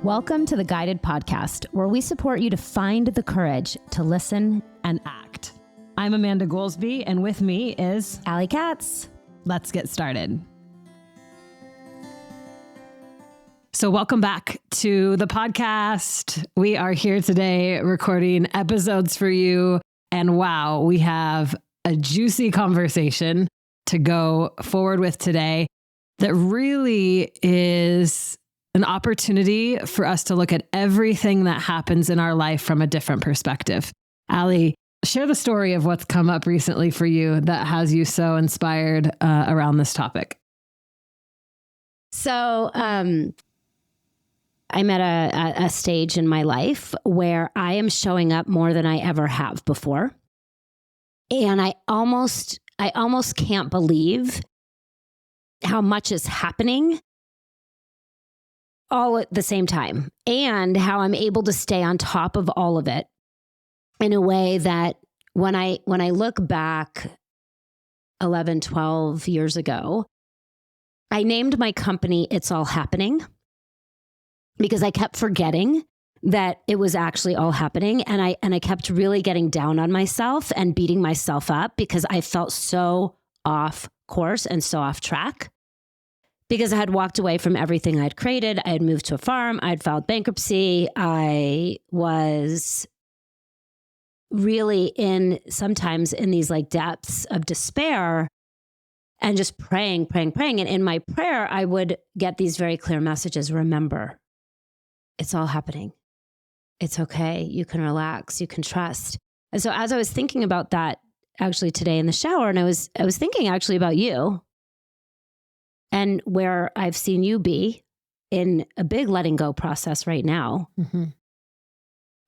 Welcome to the Guided Podcast, where we support you to find the courage to listen and act. I'm Amanda Goolsby, and with me is Katz. Let's get started. So welcome back to the podcast. We are here today recording episodes for you. And wow, we have a juicy conversation to go forward with today that really is an opportunity for us to look at everything that happens in our life from a different perspective. Allie, share the story of what's come up recently for you that has you so inspired around this topic. So I'm at a stage in my life where I am showing up more than I ever have before. And I almost can't believe how much is happening all at the same time, and how I'm able to stay on top of all of it in a way that when I look back 11, 12 years ago, I named my company It's All Happening because I kept forgetting that it was actually all happening. And I kept really getting down on myself and beating myself up because I felt so off course and so off track. Because I had walked away from everything I'd created. I had moved to a farm. I'd filed bankruptcy. I was really sometimes in these like depths of despair and just praying. And in my prayer, I would get these very clear messages. Remember, it's all happening. It's okay. You can relax. You can trust. And so as I was thinking about that actually today in the shower, and I was thinking actually about you, and where I've seen you be in a big letting go process right now. Mm-hmm.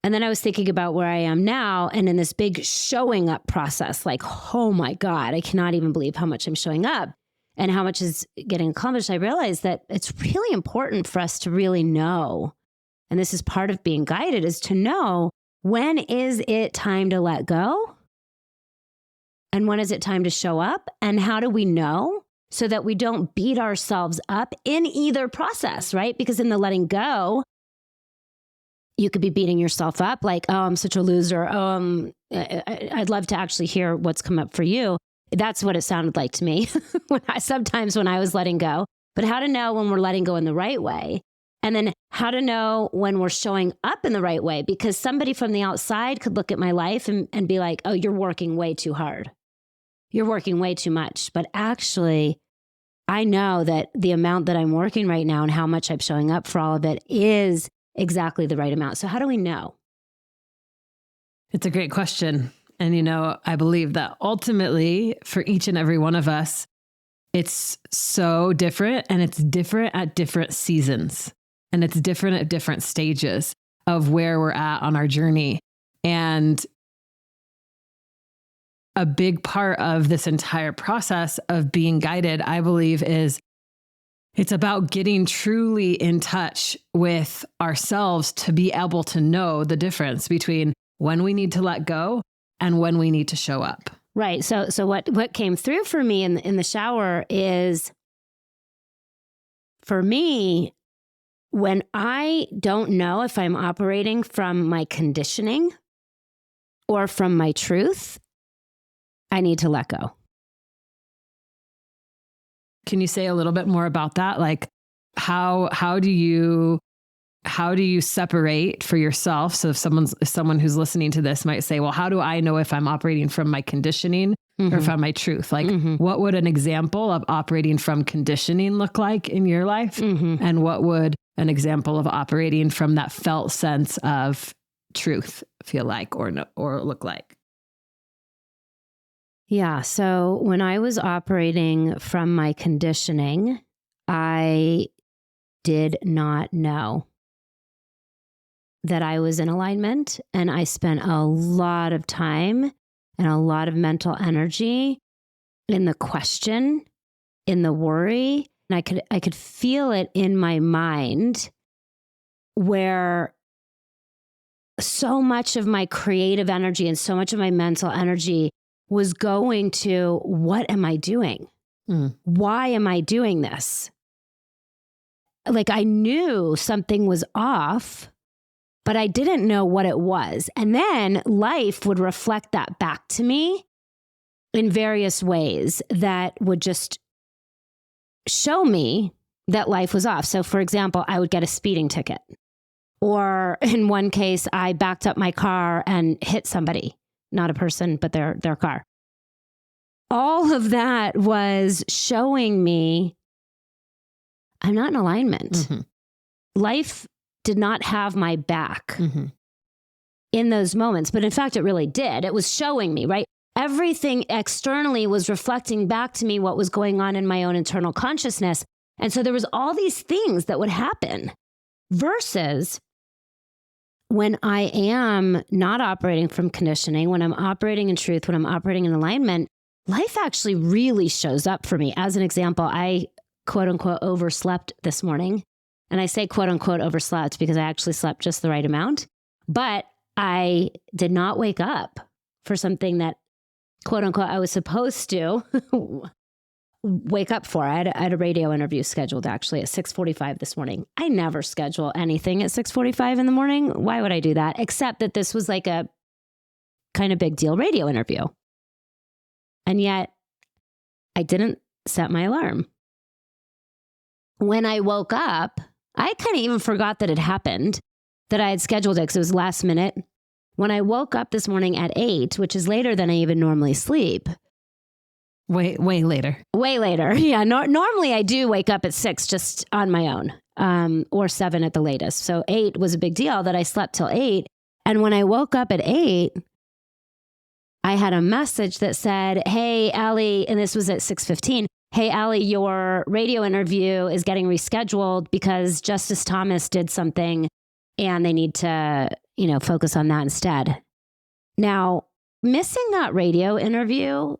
And then I was thinking about where I am now and in this big showing up process, like, oh my God, I cannot even believe how much I'm showing up and how much is getting accomplished. I realized that it's really important for us to really know, and this is part of being guided, is to know when is it time to let go and when is it time to show up, and how do we know? So that we don't beat ourselves up in either process, right? Because in the letting go, you could be beating yourself up like, oh, I'm such a loser. Oh, I'd love to actually hear what's come up for you. That's what it sounded like to me sometimes when I was letting go. But how to know when we're letting go in the right way, and then how to know when we're showing up in the right way, because somebody from the outside could look at my life and be like, oh, you're working way too hard. You're working way too much. But actually, I know that the amount that I'm working right now and how much I'm showing up for all of it is exactly the right amount. So how do we know? It's a great question. And, I believe that ultimately for each and every one of us, it's so different, and it's different at different seasons, and it's different at different stages of where we're at on our journey. And a big part of this entire process of being guided, I believe, is it's about getting truly in touch with ourselves to be able to know the difference between when we need to let go and when we need to show up. Right. So what came through for me in the shower is, for me, when I don't know if I'm operating from my conditioning or from my truth, I need to let go. Can you say a little bit more about that? Like how do you separate for yourself? So if someone who's listening to this might say, well, how do I know if I'm operating from my conditioning or from my truth? Like what would an example of operating from conditioning look like in your life? And what would an example of operating from that felt sense of truth feel like or look like? Yeah. So when I was operating from my conditioning, I did not know that I was in alignment. And I spent a lot of time and a lot of mental energy in the question, in the worry. And I could feel it in my mind, where so much of my creative energy and so much of my mental energy was going to, what am I doing? Why am I doing this? like I knew something was off, but I didn't know what it was. And then life would reflect that back to me in various ways that would just show me that life was off. So for example, I would get a speeding ticket. Or in one case, I backed up my car and hit somebody, not a person, but their car. All of that was showing me I'm not in alignment. Mm-hmm. Life did not have my back in those moments. But in fact, it really did. It was showing me, right? Everything externally was reflecting back to me what was going on in my own internal consciousness. And so there was all these things that would happen versus when I am not operating from conditioning, when I'm operating in truth, when I'm operating in alignment, life actually really shows up for me. As an example, I quote unquote overslept this morning. And I say quote unquote overslept because I actually slept just the right amount, but I did not wake up for something that quote unquote I was supposed to wake up for. I had a radio interview scheduled actually at 6:45 this morning. I never schedule anything at 6:45 in the morning. Why would I do that? Except that this was like a kind of big deal radio interview. And yet I didn't set my alarm. When I woke up, I kind of even forgot that it happened, that I had scheduled it because it was last minute. When I woke up this morning at 8, which is later than I even normally sleep. Way later. Way later. Yeah. Normally I do wake up at 6 just on my own, or 7 at the latest. So 8 was a big deal that I slept till 8. And when I woke up at 8, I had a message that said, hey, Allie, and this was at 6:15. Hey, Allie, your radio interview is getting rescheduled because Justice Thomas did something and they need to, focus on that instead. Now, missing that radio interview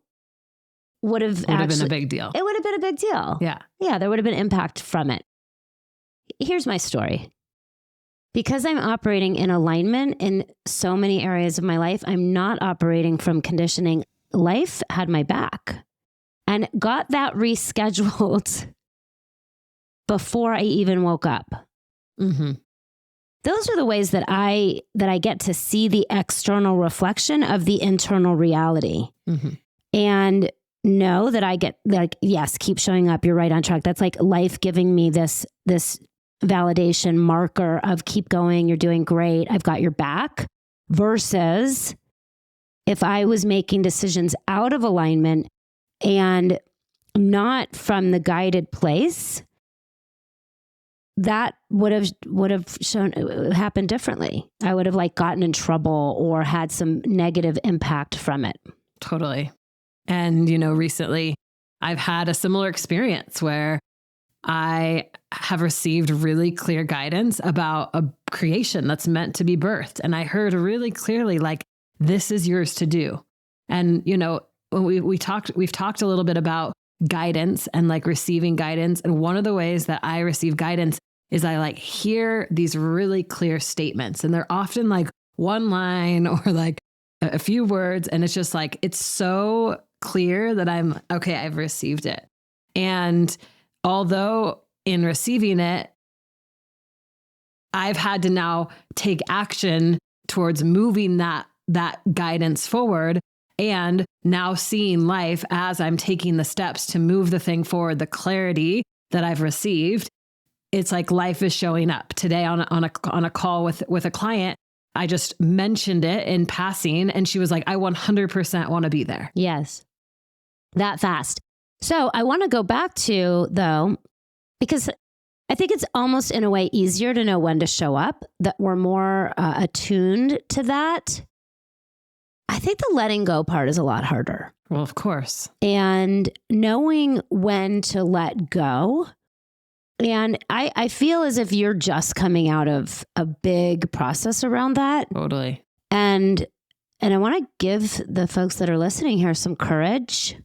would have been a big deal. It would have been a big deal. Yeah. Yeah, there would have been impact from it. Here's my story. Because I'm operating in alignment in so many areas of my life, I'm not operating from conditioning. Life had my back and got that rescheduled before I even woke up. Mm-hmm. Those are the ways that I get to see the external reflection of the internal reality. Mm-hmm. And know that I get yes, keep showing up. You're right on track. That's like life giving me this validation marker of keep going. You're doing great. I've got your back. Versus if I was making decisions out of alignment and not from the guided place, that would have happened differently. I would have gotten in trouble or had some negative impact from it. Totally. And, recently I've had a similar experience where I have received really clear guidance about a creation that's meant to be birthed. And I heard really clearly, this is yours to do. And, when we've talked a little bit about guidance and receiving guidance. And one of the ways that I receive guidance is I hear these really clear statements, and they're often one line or a few words. And it's just it's so clear that I'm okay. I've received it. And although in receiving it, I've had to now take action towards moving that guidance forward, and now seeing life as I'm taking the steps to move the thing forward, the clarity that I've received. It's life is showing up. Today on a call with a client, I just mentioned it in passing, and she was like, I 100% want to be there. Yes. That fast. So I want to go back to, though, because I think it's almost in a way easier to know when to show up, that we're more attuned to that. I think the letting go part is a lot harder. Well, of course. And knowing when to let go. And I feel as if you're just coming out of a big process around that. Totally. And I want to give the folks that are listening here some courage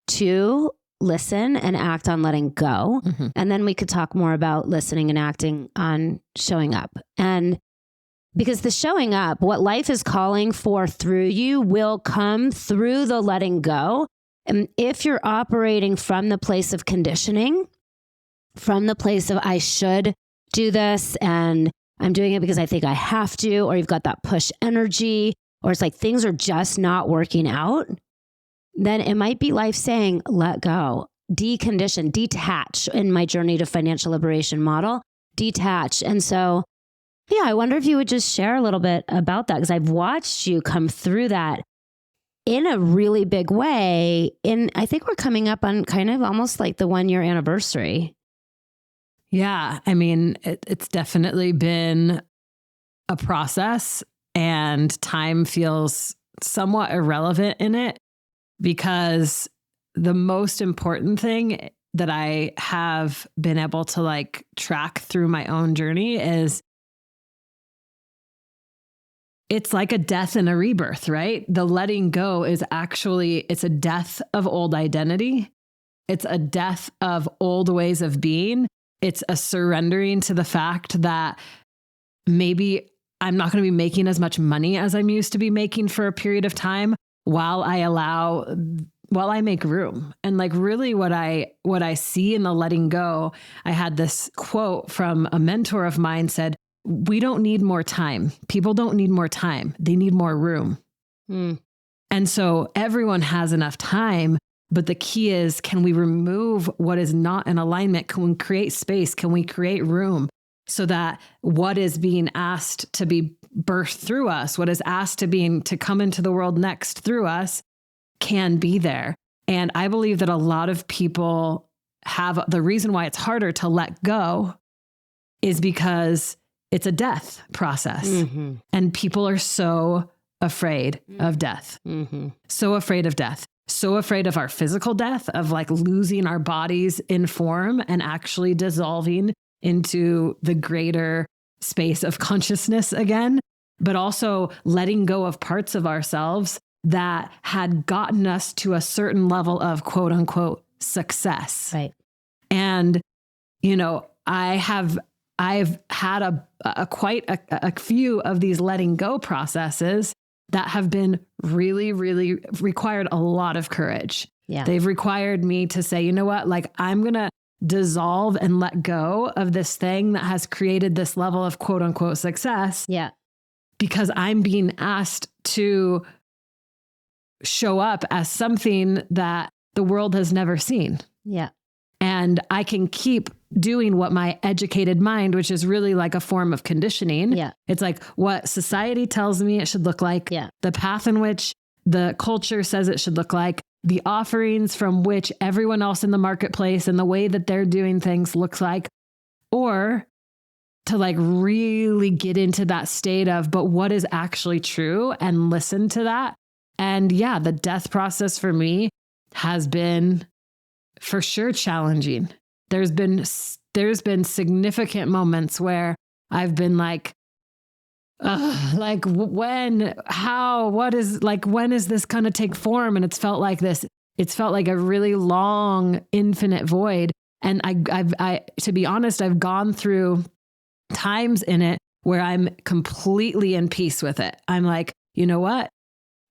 to listen and act on letting go. Mm-hmm. And then we could talk more about listening and acting on showing up. And because the showing up, what life is calling for through you will come through the letting go. And if you're operating from the place of conditioning, from the place of I should do this and I'm doing it because I think I have to, or you've got that push energy, or it's like things are just not working out, then it might be life saying, let go, decondition, detach in my journey to financial liberation model, detach. And so, yeah, I wonder if you would just share a little bit about that, because I've watched you come through that in a really big way. I think we're coming up on kind of almost like the 1-year anniversary. Yeah. I mean, it's definitely been a process, and time feels somewhat irrelevant in it, because the most important thing that I have been able to like track through my own journey is it's like a death and a rebirth, right? The letting go is actually, it's a death of old identity. It's a death of old ways of being. It's a surrendering to the fact that maybe I'm not going to be making as much money as I'm used to be making for a period of time while I make room. And like really what I see in the letting go, I had this quote from a mentor of mine said, we don't need more time. People don't need more time. They need more room. And so everyone has enough time, but the key is, can we remove what is not in alignment? Can we create space? Can we create room so that what is being asked to be birthed through us, what is asked to come into the world next through us, can be there? And I believe that a lot of people have the reason why it's harder to let go is because it's a death process. Mm-hmm. And people are so afraid of death, so afraid of death, so afraid of our physical death, of like losing our bodies in form and actually dissolving into the greater space of consciousness again, but also letting go of parts of ourselves that had gotten us to a certain level of quote unquote success. Right. And, you know, I've had quite a few of these letting go processes that have been really, really required a lot of courage. Yeah. They've required me to say, you know what, like I'm going to dissolve and let go of this thing that has created this level of quote unquote success. Yeah. Because I'm being asked to show up as something that the world has never seen. Yeah. And I can keep doing what my educated mind, which is really like a form of conditioning. Yeah. It's like what society tells me it should look like, yeah. the path in which the culture says it should look like, the offerings from which everyone else in the marketplace and the way that they're doing things looks like, or to like really get into that state of, but what is actually true, and listen to that. And yeah, the death process for me has been for sure challenging. There's been significant moments where I've been like, when is this going to take form? And it's felt like a really long, infinite void. And I, to be honest, I've gone through times in it where I'm completely in peace with it. I'm like, you know what?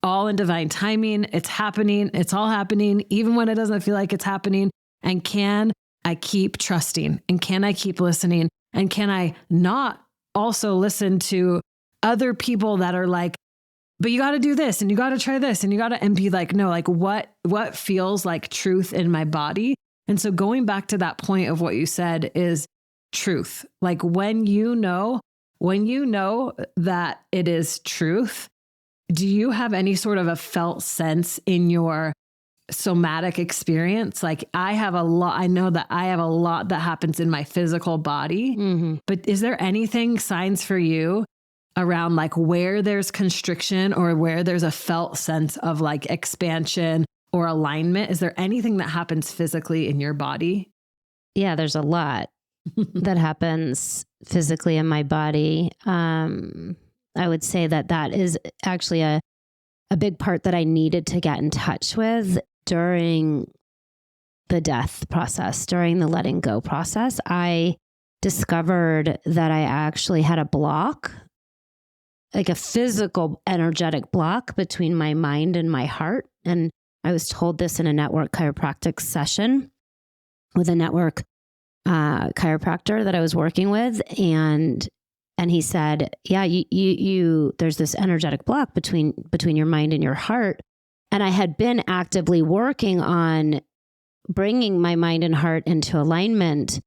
All in divine timing. It's happening. It's all happening, even when it doesn't feel like it's happening. And can I keep trusting? And can I keep listening? And can I not also listen to other people that are like, but you got to do this and you got to try this and and be like, no, like what feels like truth in my body? And so going back to that point of what you said is truth. Like when you know that it is truth, do you have any sort of a felt sense in your somatic experience? Like I know that I have a lot that happens in my physical body, but is there anything, signs for you around like where there's constriction or where there's a felt sense of like expansion or alignment? Is there anything that happens physically in your body? Yeah, there's a lot that happens physically in my body. I would say that is actually a big part that I needed to get in touch with during the death process, during the letting go process. I discovered that I actually had a block, like a physical, energetic block between my mind and my heart. And I was told this in a network chiropractic session with a network chiropractor that I was working with, and he said, yeah, you there's this energetic block between your mind and your heart. And I had been actively working on bringing my mind and heart into alignment.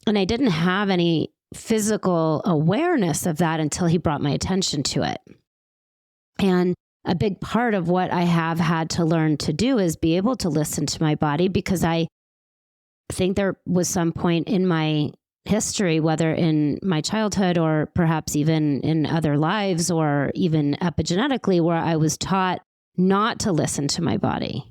And I didn't have any physical awareness of that until he brought my attention to it. And a big part of what I have had to learn to do is be able to listen to my body, because I think there was some point in my history, whether in my childhood or perhaps even in other lives or even epigenetically, where I was taught not to listen to my body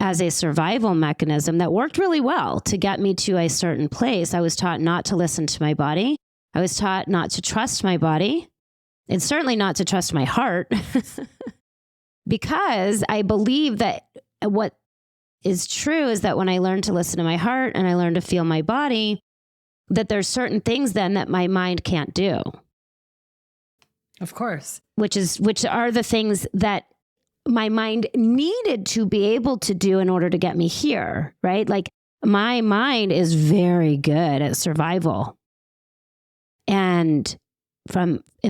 as a survival mechanism that worked really well to get me to a certain place. I was taught not to listen to my body. I was taught not to trust my body, and certainly not to trust my heart, because I believe that what is true is that when I learned to listen to my heart and I learned to feel my body, that there's certain things then that my mind can't do. Of course. Which are the things that my mind needed to be able to do in order to get me here, right? Like, my mind is very good at survival. And if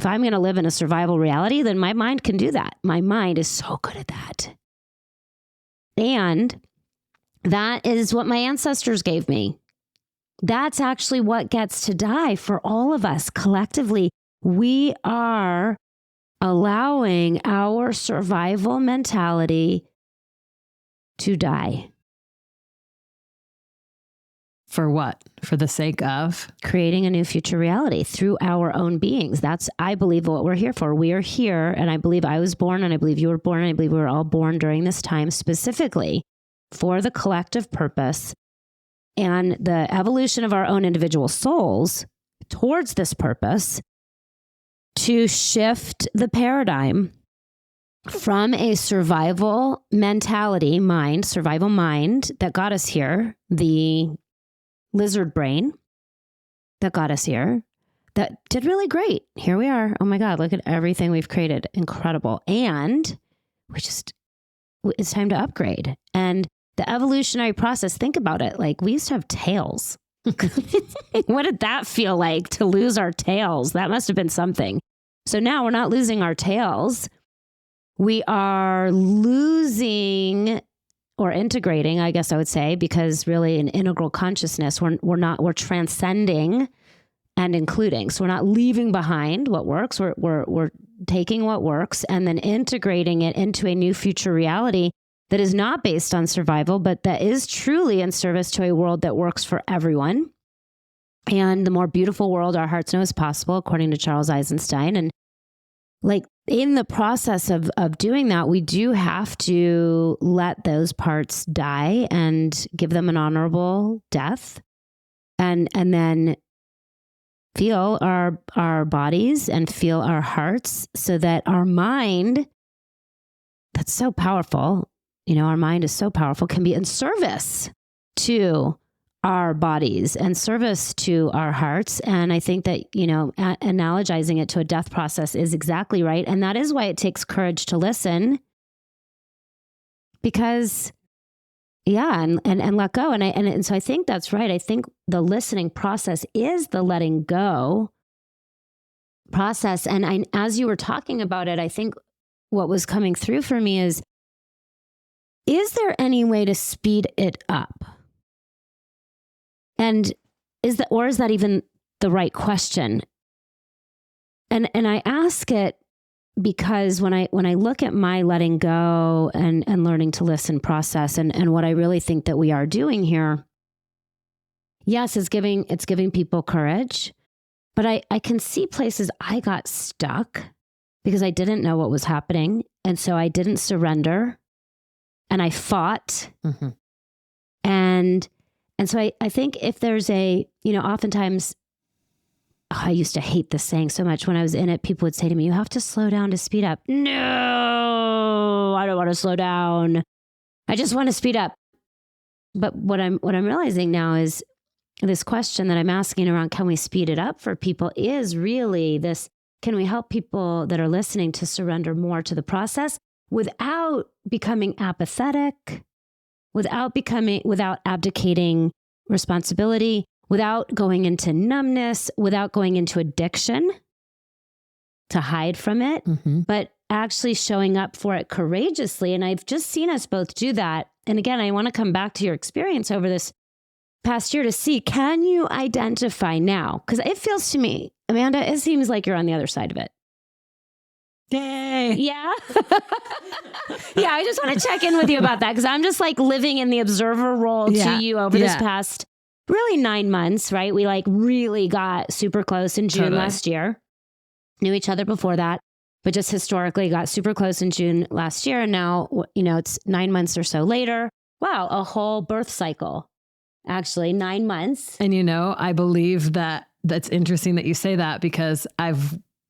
I'm going to live in a survival reality, then my mind can do that. My mind is so good at that. And that is what my ancestors gave me. That's actually what gets to die for all of us collectively. We are allowing our survival mentality to die. For what? For the sake of? Creating a new future reality through our own beings. That's, I believe, what we're here for. We are here, and I believe I was born, and I believe you were born, and I believe we were all born during this time specifically for the collective purpose and the evolution of our own individual souls towards this purpose, to shift the paradigm from a survival mentality, survival mind that got us here, the lizard brain that got us here, that did really great. Here we are. Oh my God, look at everything we've created. Incredible. And it's time to upgrade. And the evolutionary process, think about it. Like, we used to have tails. What did that feel like to lose our tails? That must have been something. So now we're not losing our tails. We are losing or integrating, I guess I would say, because really an integral consciousness, we're transcending and including. So we're not leaving behind what works. We're taking what works and then integrating it into a new future reality that is not based on survival, but that is truly in service to a world that works for everyone. And the more beautiful world our hearts know is possible, according to Charles Eisenstein. And like, in the process of doing that, we do have to let those parts die and give them an honorable death, and then feel our bodies and feel our hearts, so that our mind, that's so powerful, our mind is so powerful, can be in service to our bodies and service to our hearts. And I think that, analogizing it to a death process is exactly right. And that is why it takes courage to listen, because, and let go. And so I think that's right. I think the listening process is the letting go process. And as you were talking about it, I think what was coming through for me is there any way to speed it up? And is that even the right question? And I ask it because when I look at my letting go and learning to listen process and what I really think that we are doing here, yes, it's giving people courage, but I can see places I got stuck because I didn't know what was happening. And so I didn't surrender, and I fought. Mm-hmm. And so I think if there's oftentimes, I used to hate this saying so much. When I was in it, people would say to me, you have to slow down to speed up. No, I don't want to slow down. I just want to speed up. But what I'm realizing now is this question that I'm asking around, can we speed it up for people, is really this: can we help people that are listening to surrender more to the process without becoming apathetic, without abdicating responsibility, without going into numbness, without going into addiction to hide from it, but actually showing up for it courageously. And I've just seen us both do that. And again, I want to come back to your experience over this past year to see, can you identify now? Because it feels to me, Amanda, it seems like you're on the other side of it. Yay. Yeah. Yeah. I just want to check in with you about that because I'm just like living in the observer role to you over this past really 9 months, right? We like really got super close in June last year. Knew each other before that, but just historically got super close in June last year. And now, it's 9 months or so later. Wow. A whole birth cycle, actually 9 months. And, I believe that's interesting that you say that because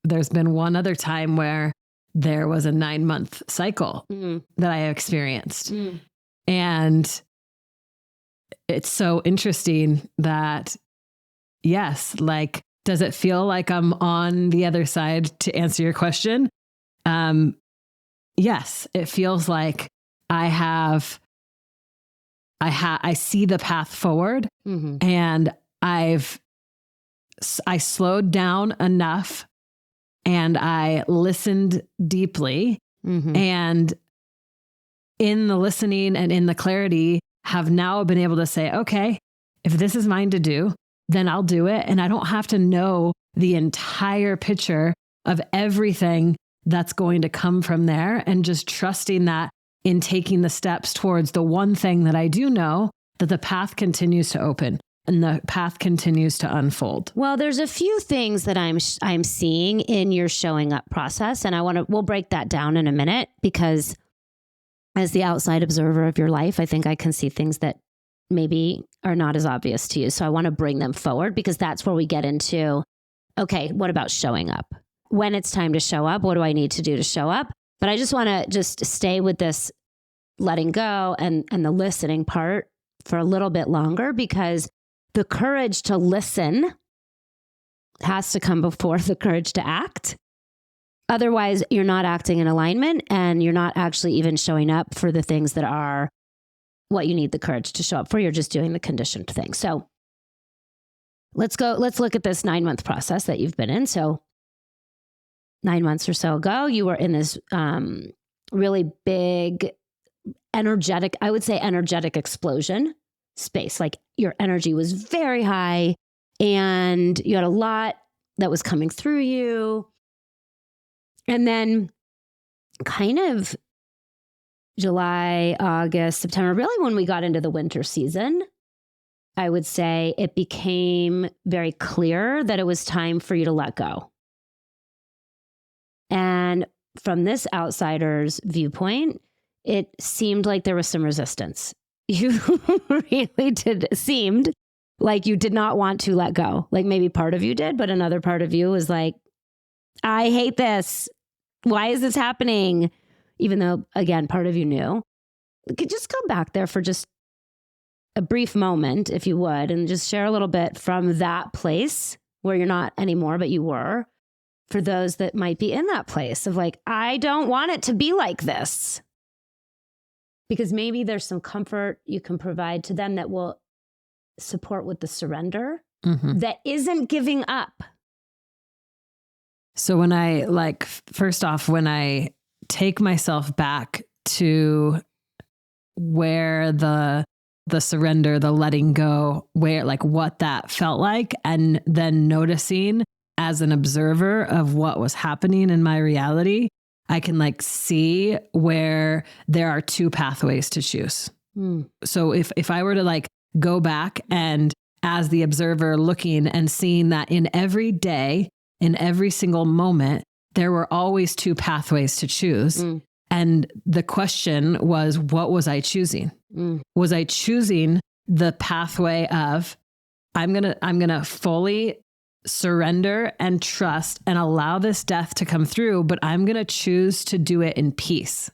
there's been one other time where there was a 9-month cycle that I experienced. And it's so interesting that, yes, like, does it feel like I'm on the other side to answer your question? Yes, it feels like I see the path forward and I slowed down enough and I listened deeply and in the listening and in the clarity have now been able to say, okay, if this is mine to do, then I'll do it. And I don't have to know the entire picture of everything that's going to come from there. And just trusting that in taking the steps towards the one thing that I do know, that the path continues to open and the path continues to unfold. Well, there's a few things that I'm seeing in your showing up process. And we'll break that down in a minute because as the outside observer of your life, I think I can see things that maybe are not as obvious to you. So I want to bring them forward because that's where we get into, okay, what about showing up? When it's time to show up, what do I need to do to show up? But I just want to just stay with this letting go and the listening part for a little bit longer because the courage to listen has to come before the courage to act. Otherwise, you're not acting in alignment and you're not actually even showing up for the things that are what you need the courage to show up for. You're just doing the conditioned thing. So let's look at this 9-month process that you've been in. So 9 months or so ago, you were in this really big energetic explosion space. Like your energy was very high and you had a lot that was coming through you. And then kind of July, August, September, really when we got into the winter season, I would say it became very clear that it was time for you to let go. And from this outsider's viewpoint, it seemed like there was some resistance. You really seemed like you did not want to let go. Like maybe part of you did, but another part of you was like, I hate this. Why is this happening? Even though, again, part of you knew. Could just go back there for just a brief moment, if you would, and just share a little bit from that place where you're not anymore, but you were, for those that might be in that place of like, I don't want it to be like this. Because maybe there's some comfort you can provide to them that will support with the surrender that isn't giving up. So when first off, when I take myself back to where the surrender, the letting go, where like what that felt like, and then noticing as an observer of what was happening in my reality, I can like see where there are two pathways to choose. So if I were to like go back and as the observer looking and seeing that in every day, in every single moment, there were always two pathways to choose. And the question was, what was I choosing? Was I choosing the pathway of, I'm going to fully surrender and trust and allow this death to come through, but I'm going to choose to do it in peace.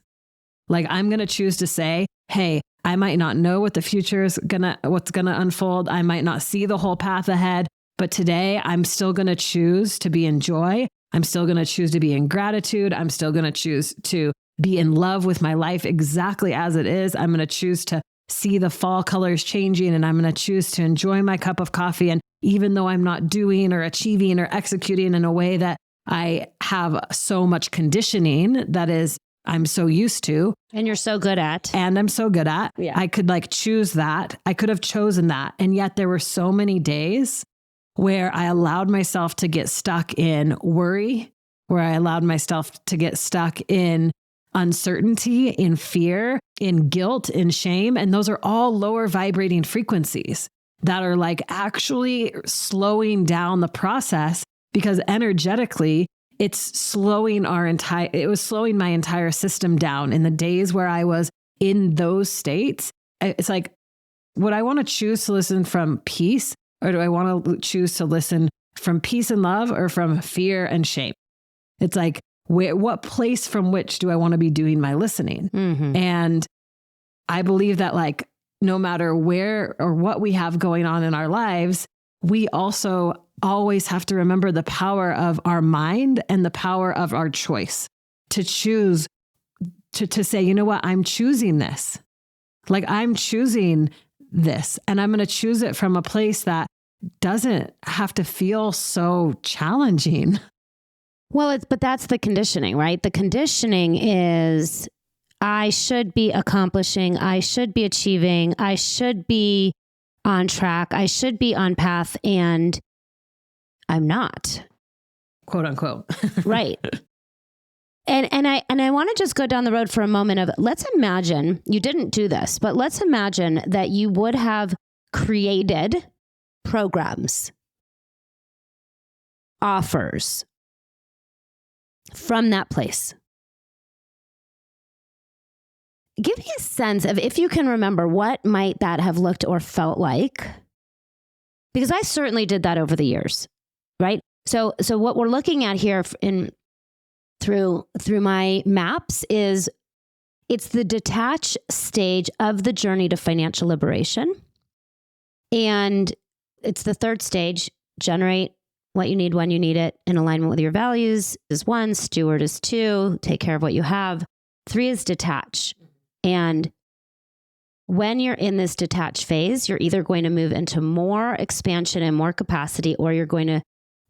Like I'm going to choose to say, hey, I might not know what the future is what's going to unfold. I might not see the whole path ahead, but today I'm still going to choose to be in joy. I'm still going to choose to be in gratitude. I'm still going to choose to be in love with my life exactly as it is. I'm going to choose to see the fall colors changing, and I'm going to choose to enjoy my cup of coffee. And even though I'm not doing or achieving or executing in a way that I have so much conditioning that is, I'm so used to. And you're so good at. And I'm so good at. Yeah. I could like choose that. I could have chosen that. And yet there were so many days where I allowed myself to get stuck in worry, where I allowed myself to get stuck in uncertainty, in fear, in guilt, in shame. And those are all lower vibrating frequencies that are like actually slowing down the process, because energetically it's slowing it was slowing my entire system down. In the days where I was in those states, it's like, would I want to choose to listen from peace, or do I want to choose to listen from peace and love, or from fear and shame? It's like, what place from which do I want to be doing my listening? Mm-hmm. And I believe that like, no matter where or what we have going on in our lives, we also always have to remember the power of our mind and the power of our choice to choose to say, you know what, I'm choosing this. Like I'm choosing this, and I'm going to choose it from a place that doesn't have to feel so challenging. Well, but that's the conditioning, right? The conditioning is I should be accomplishing, I should be achieving, I should be on track, I should be on path, and I'm not. Quote unquote. Right. And I want to just go down the road for a moment of, let's imagine, you didn't do this, but let's imagine that you would have created programs, offers from that place. Give me a sense of, if you can remember, what might that have looked or felt like? Because I certainly did that over the years, right? So what we're looking at here through my maps is, it's the detach stage of the journey to financial liberation. And it's the third stage. Generate what you need when you need it in alignment with your values is 1. Steward is 2. Take care of what you have. 3 is detach. And when you're in this detach phase, you're either going to move into more expansion and more capacity, or you're going to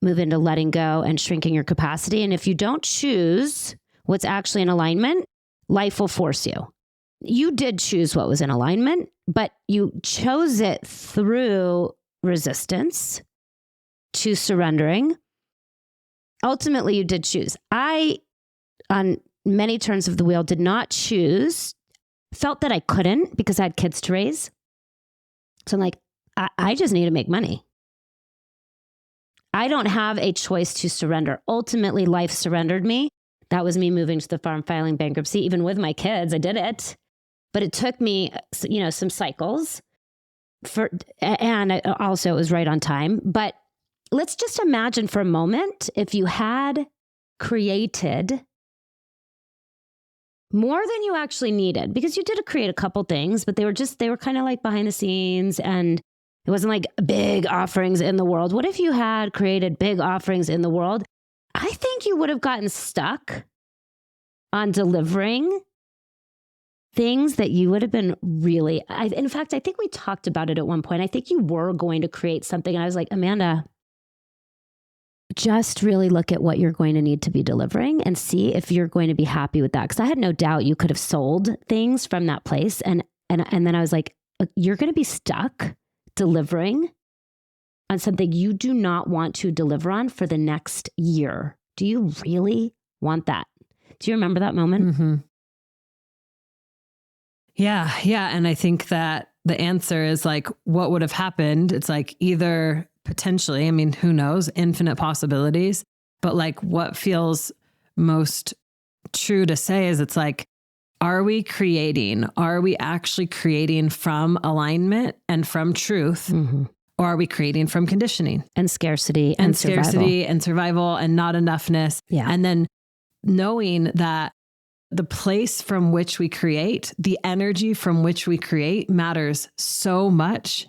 move into letting go and shrinking your capacity. And if you don't choose what's actually in alignment, life will force you. You did choose what was in alignment, but you chose it through resistance to surrendering. Ultimately, you did choose. I, on many turns of the wheel, did not choose, felt that I couldn't because I had kids to raise. So I'm like, I just need to make money. I don't have a choice to surrender. Ultimately, life surrendered me. That was me moving to the farm, filing bankruptcy. Even with my kids, I did it. But it took me, some cycles. And also it was right on time. But let's just imagine for a moment, if you had created more than you actually needed, because you did create a couple things, but they were kind of like behind the scenes, and it wasn't like big offerings in the world. What if you had created big offerings in the world? I think you would have gotten stuck on delivering things that you would have been really, in fact, I think we talked about it at one point. I think you were going to create something. And I was like, Amanda, just really look at what you're going to need to be delivering and see if you're going to be happy with that. Because I had no doubt you could have sold things from that place. And then I was like, you're going to be stuck delivering on something you do not want to deliver on for the next year. Do you really want that? Do you remember that moment? Mm-hmm. Yeah. And I think that the answer is like, what would have happened? It's like either potentially, I mean, who knows, infinite possibilities, but like what feels most true to say is it's like, are we actually creating from alignment and from truth? Mm-hmm. Or are we creating from conditioning and scarcity and survival and not enoughness? Yeah. And then knowing that the place from which we create, the energy from which we create matters so much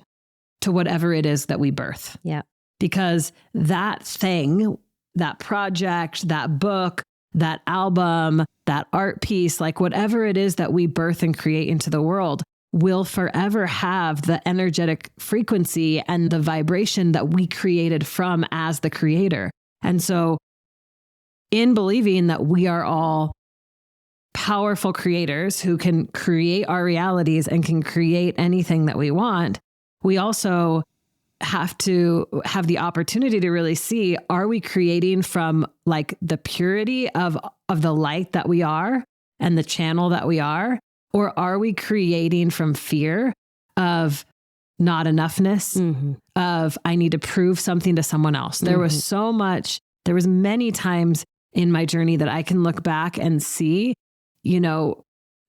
to whatever it is that we birth. Yeah. Because that thing, that project, that book, that album, that art piece, like whatever it is that we birth and create into the world, will forever have the energetic frequency and the vibration that we created from as the creator. And so in believing that we are all powerful creators who can create our realities and can create anything that we want, we also have to have the opportunity to really see, are we creating from like the purity of the light that we are and the channel that we are? Or are we creating from fear of not enoughness, of I need to prove something to someone else? There was so much, there was many times in my journey that I can look back and see,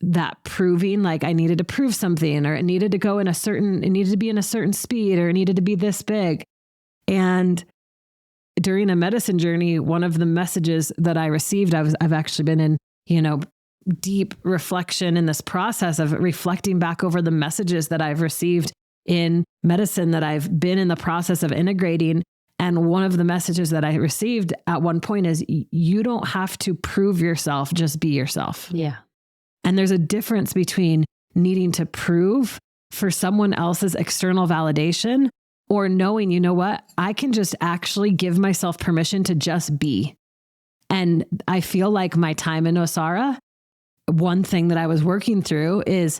that proving, like I needed to prove something, or it needed to go it needed to be in a certain speed, or it needed to be this big. And during a medicine journey, one of the messages that I received, I've actually been in, deep reflection in this process of reflecting back over the messages that I've received in medicine that I've been in the process of integrating. And one of the messages that I received at one point is, you don't have to prove yourself, just be yourself. Yeah. And there's a difference between needing to prove for someone else's external validation or knowing, you know what, I can just actually give myself permission to just be. And I feel like my time in Osara, one thing that I was working through is,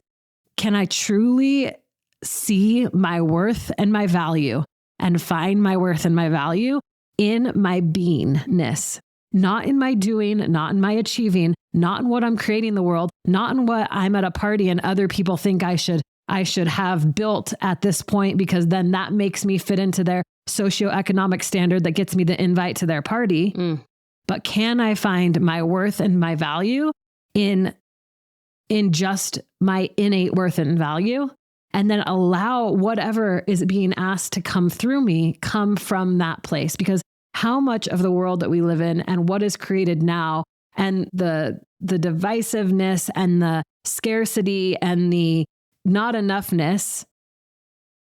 can I truly see my worth and my value and find my worth and my value in my beingness, not in my doing, not in my achieving, not in what I'm creating in the world, not in what I'm at a party and other people think I should have built at this point, because then that makes me fit into their socioeconomic standard that gets me the invite to their party. But can I find my worth and my value in just my innate worth and value, and then allow whatever is being asked to come through me, come from that place? Because how much of the world that we live in and what is created now, and the divisiveness and the scarcity and the not enoughness,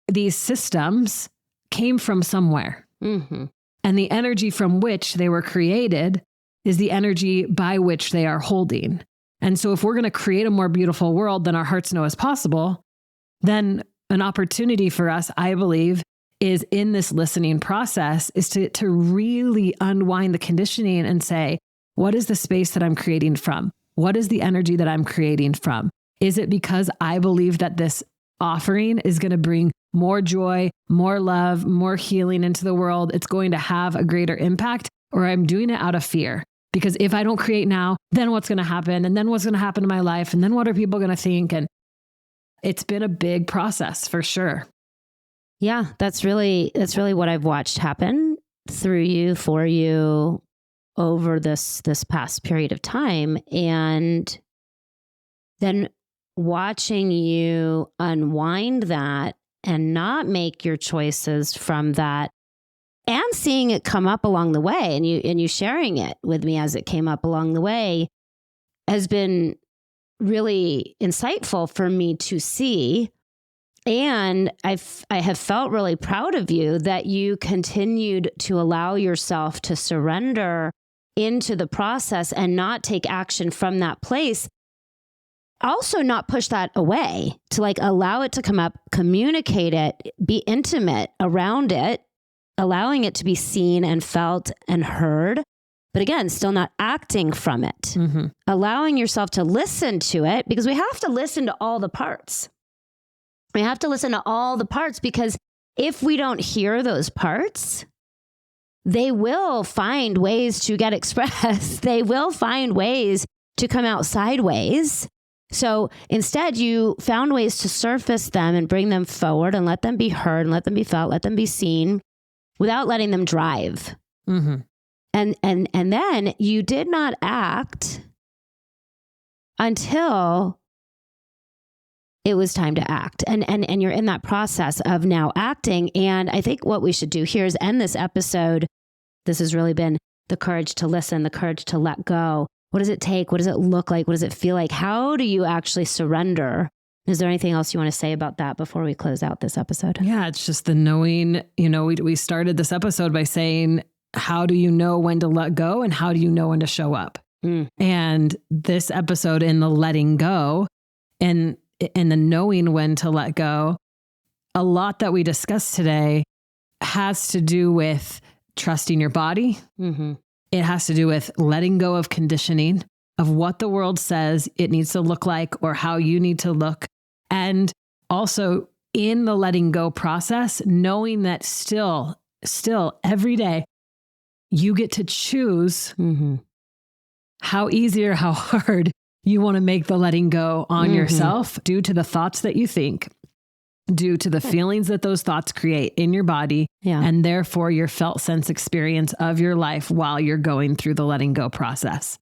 these systems came from somewhere. And the energy from which they were created is the energy by which they are holding. And so if we're going to create a more beautiful world than our hearts know is possible, then an opportunity for us, I believe, is in this listening process, is to really unwind the conditioning and say, what is the space that I'm creating from? What is the energy that I'm creating from? Is it because I believe that this offering is going to bring more joy, more love, more healing into the world? It's going to have a greater impact, or I'm doing it out of fear? Because if I don't create now, then what's going to happen? And then what's going to happen to my life? And then what are people going to think? And it's been a big process for sure. Yeah, that's really what I've watched happen through you, for you, over this past period of time. And then watching you unwind that and not make your choices from that, and seeing it come up along the way, and you sharing it with me as it came up along the way, has been really insightful for me to see. And I have felt really proud of you that you continued to allow yourself to surrender into the process and not take action from that place. Also not push that away, to like allow it to come up, communicate it, be intimate around it, allowing it to be seen and felt and heard. But again, still not acting from it, allowing yourself to listen to it, because we have to listen to all the parts. We have to listen to all the parts, because if we don't hear those parts, they will find ways to get expressed. They will find ways to come out sideways. So instead, you found ways to surface them and bring them forward and let them be heard and let them be felt, let them be seen, without letting them drive. And then you did not act until it was time to act. And you're in that process of now acting. And I think what we should do here is end this episode. This has really been the courage to listen, the courage to let go. What does it take? What does it look like? What does it feel like? How do you actually surrender? Is there anything else you want to say about that before we close out this episode? Yeah, it's just the knowing, we started this episode by saying, how do you know when to let go, and how do you know when to show up? And this episode in the letting go, and and the knowing when to let go, a lot that we discussed today has to do with trusting your body. Mm-hmm. It has to do with letting go of conditioning of what the world says it needs to look like or how you need to look. And also in the letting go process, knowing that still every day you get to choose how easy or how hard you want to make the letting go on yourself due to the thoughts that you think, due to the feelings that those thoughts create in your body, and therefore your felt sense experience of your life while you're going through the letting go process.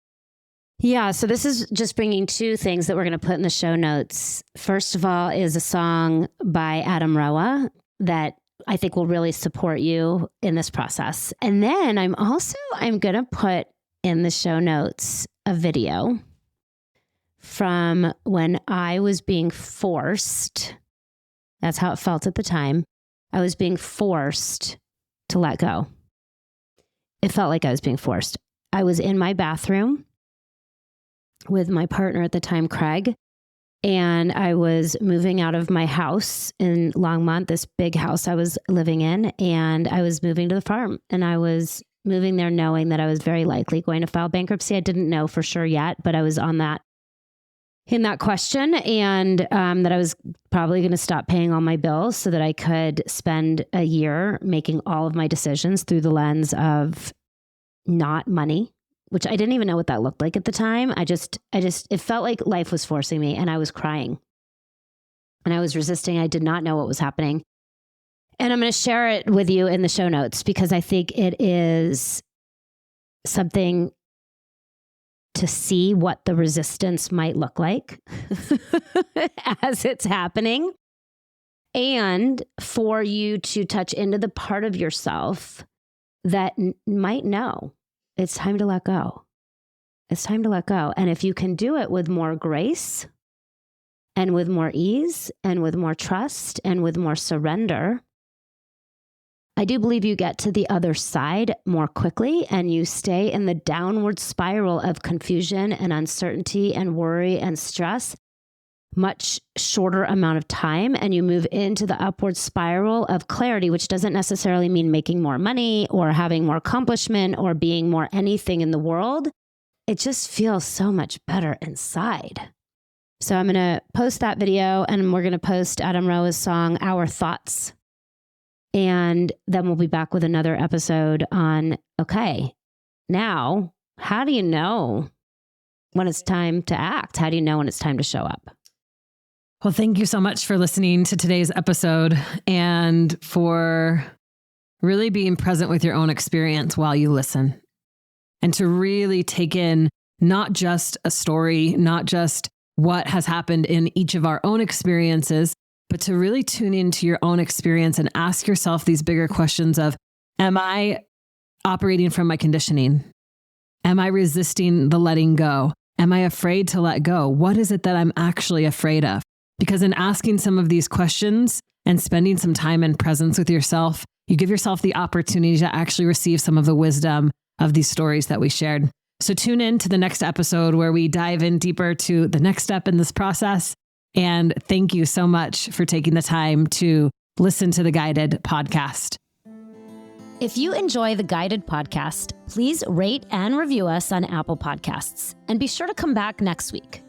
Yeah. So this is just bringing two things that we're going to put in the show notes. First of all is a song by Adam Roa that I think will really support you in this process. And then I'm going to put in the show notes a video from when I was being forced. That's how it felt at the time. I was being forced to let go. It felt like I was being forced. I was in my bathroom with my partner at the time, Craig, and I was moving out of my house in Longmont, this big house I was living in, and I was moving to the farm, and I was moving there knowing that I was very likely going to file bankruptcy. I didn't know for sure yet, but I was in that question, and that I was probably going to stop paying all my bills so that I could spend a year making all of my decisions through the lens of not money, which I didn't even know what that looked like at the time. It felt like life was forcing me, and I was crying and I was resisting. I did not know what was happening. And I'm going to share it with you in the show notes because I think it is something to see what the resistance might look like as it's happening, and for you to touch into the part of yourself that might know it's time to let go. It's time to let go. And if you can do it with more grace and with more ease and with more trust and with more surrender, I do believe you get to the other side more quickly and you stay in the downward spiral of confusion and uncertainty and worry and stress much shorter amount of time, and you move into the upward spiral of clarity, which doesn't necessarily mean making more money or having more accomplishment or being more anything in the world. It just feels so much better inside. So I'm going to post that video, and we're going to post Adam Roa's song, Our Thoughts. And then we'll be back with another episode on, okay, now, how do you know when it's time to act? How do you know when it's time to show up? Well, thank you so much for listening to today's episode and for really being present with your own experience while you listen, and to really take in not just a story, not just what has happened in each of our own experiences, but to really tune into your own experience and ask yourself these bigger questions of, am I operating from my conditioning? Am I resisting the letting go? Am I afraid to let go? What is it that I'm actually afraid of? Because in asking some of these questions and spending some time and presence with yourself, you give yourself the opportunity to actually receive some of the wisdom of these stories that we shared. So tune in to the next episode where we dive in deeper to the next step in this process. And thank you so much for taking the time to listen to the Guided podcast. If you enjoy the Guided podcast, please rate and review us on Apple Podcasts, and be sure to come back next week.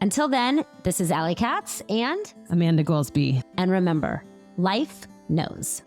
Until then, this is Katz and Amanda Goolsby. And remember, life knows.